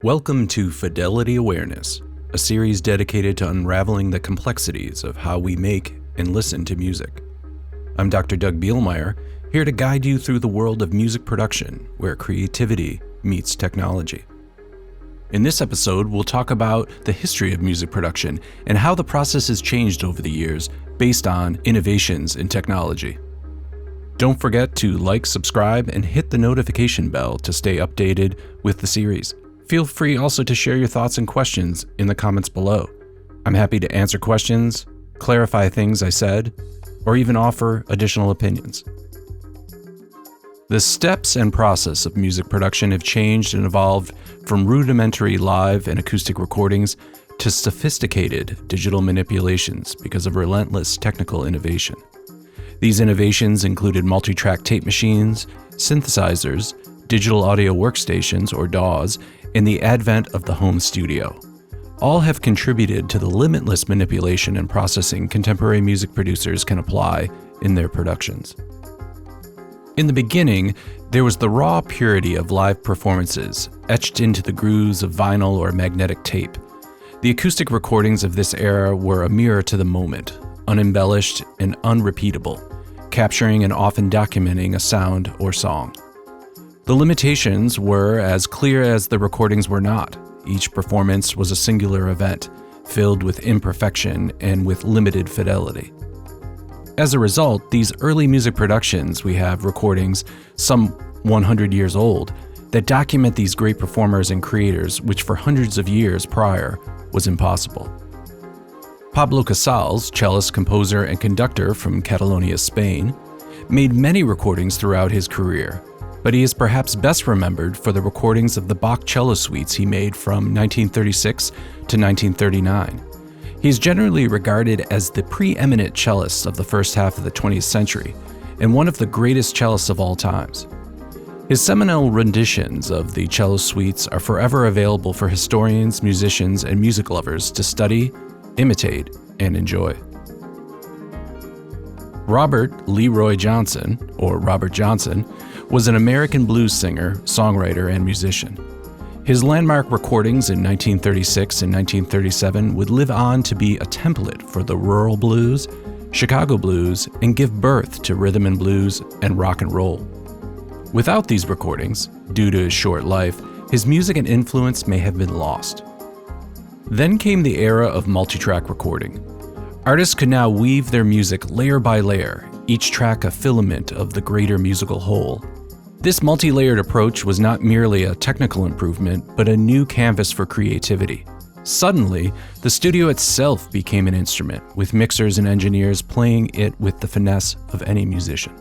Welcome to Fidelity Awareness, a series dedicated to unraveling the complexities of how we make and listen to music. I'm Dr. Doug Bielmeyer, here to guide you through the world of music production, where creativity meets technology. In this episode, we'll talk about the history of music production and how the process has changed over the years based on innovations in technology. Don't forget to like, subscribe, and hit the notification bell to stay updated with the series. Feel free also to share your thoughts and questions in the comments below. I'm happy to answer questions, clarify things I said, or even offer additional opinions. The steps and process of music production have changed and evolved from rudimentary live and acoustic recordings to sophisticated digital manipulations because of relentless technical innovation. These innovations included multi-track tape machines, synthesizers, digital audio workstations or DAWs, and the advent of the home studio. All have contributed to the limitless manipulation and processing contemporary music producers can apply in their productions. In the beginning, there was the raw purity of live performances, etched into the grooves of vinyl or magnetic tape. The acoustic recordings of this era were a mirror to the moment, unembellished and unrepeatable, capturing and often documenting a sound or song. The limitations were as clear as the recordings were not. Each performance was a singular event, filled with imperfection and with limited fidelity. As a result, these early music productions, we have recordings, some 100 years old, that document these great performers and creators, which for hundreds of years prior was impossible. Pablo Casals, cellist, composer, and conductor from Catalonia, Spain, made many recordings throughout his career, but he is perhaps best remembered for the recordings of the Bach cello suites he made from 1936 to 1939. He is generally regarded as the preeminent cellist of the first half of the 20th century and one of the greatest cellists of all times. His seminal renditions of the cello suites are forever available for historians, musicians, and music lovers to study, imitate, and enjoy. Robert Leroy Johnson, or Robert Johnson, was an American blues singer, songwriter, and musician. His landmark recordings in 1936 and 1937 would live on to be a template for the rural blues, Chicago blues, and give birth to rhythm and blues and rock and roll. Without these recordings, due to his short life, his music and influence may have been lost. Then came the era of multi-track recording. Artists could now weave their music layer by layer, each track a filament of the greater musical whole. This multi-layered approach was not merely a technical improvement, but a new canvas for creativity. Suddenly, the studio itself became an instrument, with mixers and engineers playing it with the finesse of any musician.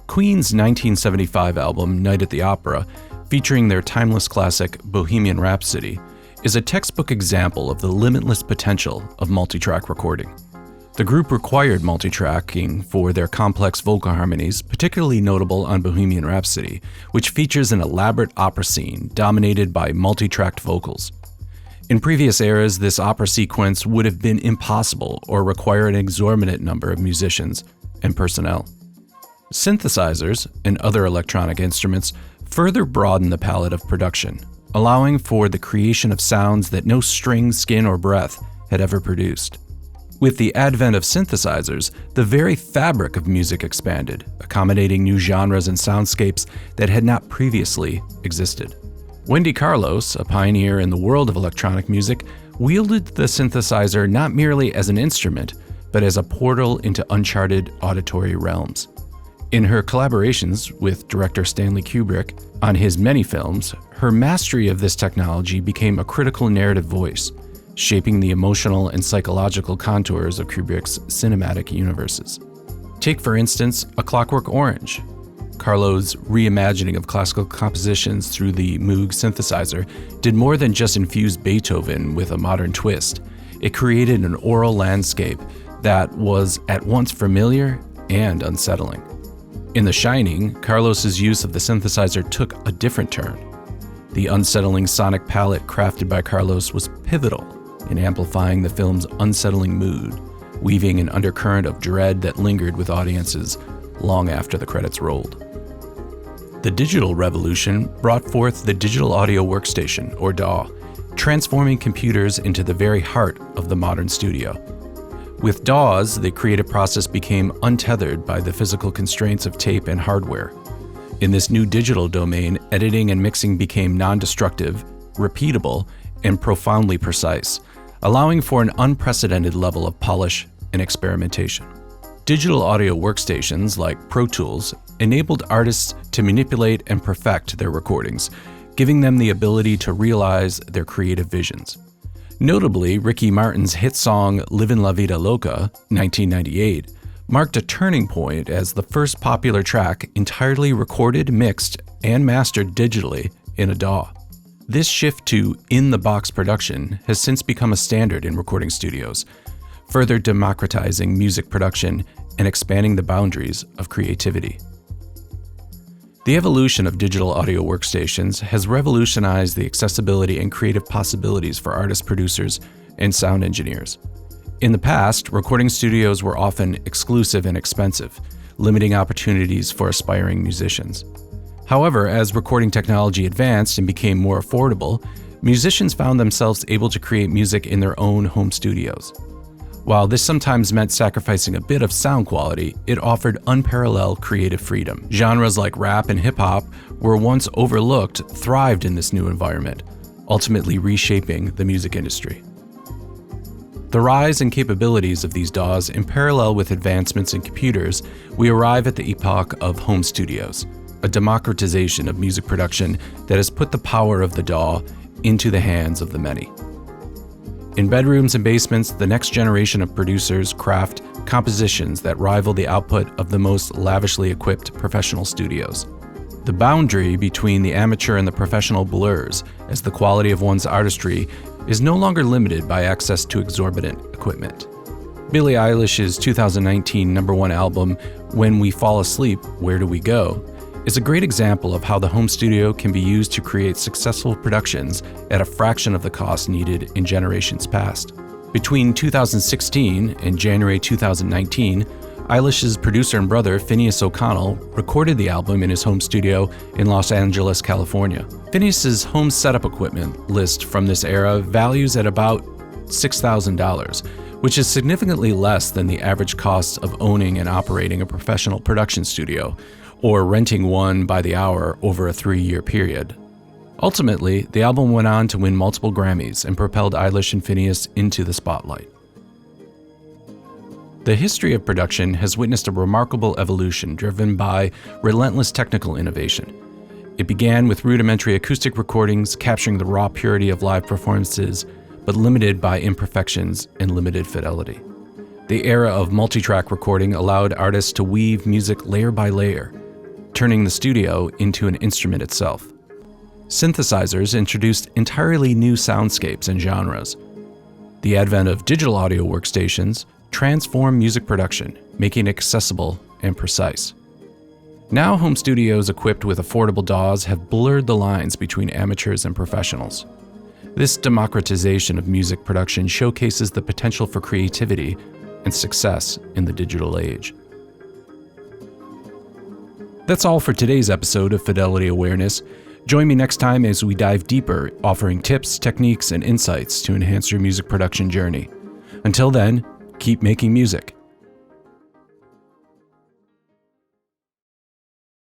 Queen's 1975 album, Night at the Opera, featuring their timeless classic Bohemian Rhapsody, is a textbook example of the limitless potential of multi-track recording. The group required multi-tracking for their complex vocal harmonies, particularly notable on Bohemian Rhapsody, which features an elaborate opera scene dominated by multi-tracked vocals. In previous eras, this opera sequence would have been impossible or require an exorbitant number of musicians and personnel. Synthesizers and other electronic instruments further broaden the palette of production, allowing for the creation of sounds that no string, skin, or breath had ever produced. With the advent of synthesizers, the very fabric of music expanded, accommodating new genres and soundscapes that had not previously existed. Wendy Carlos, a pioneer in the world of electronic music, wielded the synthesizer not merely as an instrument, but as a portal into uncharted auditory realms. In her collaborations with director Stanley Kubrick on his many films, her mastery of this technology became a critical narrative voice, shaping the emotional and psychological contours of Kubrick's cinematic universes. Take, for instance, A Clockwork Orange. Carlo's reimagining of classical compositions through the Moog synthesizer did more than just infuse Beethoven with a modern twist. It created an aural landscape that was at once familiar and unsettling. In The Shining, Carlos's use of the synthesizer took a different turn. The unsettling sonic palette crafted by Carlos was pivotal in amplifying the film's unsettling mood, weaving an undercurrent of dread that lingered with audiences long after the credits rolled. The digital revolution brought forth the digital audio workstation, or DAW, transforming computers into the very heart of the modern studio. With DAWs, the creative process became untethered by the physical constraints of tape and hardware. In this new digital domain, editing and mixing became non-destructive, repeatable, and profoundly precise, allowing for an unprecedented level of polish and experimentation. Digital audio workstations like Pro Tools enabled artists to manipulate and perfect their recordings, giving them the ability to realize their creative visions. Notably, Ricky Martin's hit song Livin' La Vida Loca, 1998, marked a turning point as the first popular track entirely recorded, mixed, and mastered digitally in a DAW. This shift to in-the-box production has since become a standard in recording studios, further democratizing music production and expanding the boundaries of creativity. The evolution of digital audio workstations has revolutionized the accessibility and creative possibilities for artists, producers, and sound engineers. In the past, recording studios were often exclusive and expensive, limiting opportunities for aspiring musicians. However, as recording technology advanced and became more affordable, musicians found themselves able to create music in their own home studios. While this sometimes meant sacrificing a bit of sound quality, it offered unparalleled creative freedom. Genres like rap and hip-hop were once overlooked, thrived in this new environment, ultimately reshaping the music industry. The rise and capabilities of these DAWs in parallel with advancements in computers, we arrive at the epoch of home studios, a democratization of music production that has put the power of the DAW into the hands of the many. In bedrooms and basements, the next generation of producers craft compositions that rival the output of the most lavishly equipped professional studios. The boundary between the amateur and the professional blurs, as the quality of one's artistry is no longer limited by access to exorbitant equipment. Billie Eilish's 2019 #1 album, When We Fall Asleep, Where Do We Go?, is a great example of how the home studio can be used to create successful productions at a fraction of the cost needed in generations past. Between 2016 and January 2019, Eilish's producer and brother, Phineas O'Connell, recorded the album in his home studio in Los Angeles, California. Phineas's home setup equipment list from this era values at about $6,000, which is significantly less than the average cost of owning and operating a professional production studio, or renting one by the hour over a 3-year period. Ultimately, the album went on to win multiple Grammys and propelled Eilish and Phineas into the spotlight. The history of production has witnessed a remarkable evolution driven by relentless technical innovation. It began with rudimentary acoustic recordings, capturing the raw purity of live performances, but limited by imperfections and limited fidelity. The era of multi-track recording allowed artists to weave music layer by layer, turning the studio into an instrument itself. Synthesizers introduced entirely new soundscapes and genres. The advent of digital audio workstations transformed music production, making it accessible and precise. Now, home studios equipped with affordable DAWs have blurred the lines between amateurs and professionals. This democratization of music production showcases the potential for creativity and success in the digital age. That's all for today's episode of Fidelity Awareness. Join me next time as we dive deeper, offering tips, techniques, and insights to enhance your music production journey. Until then, keep making music.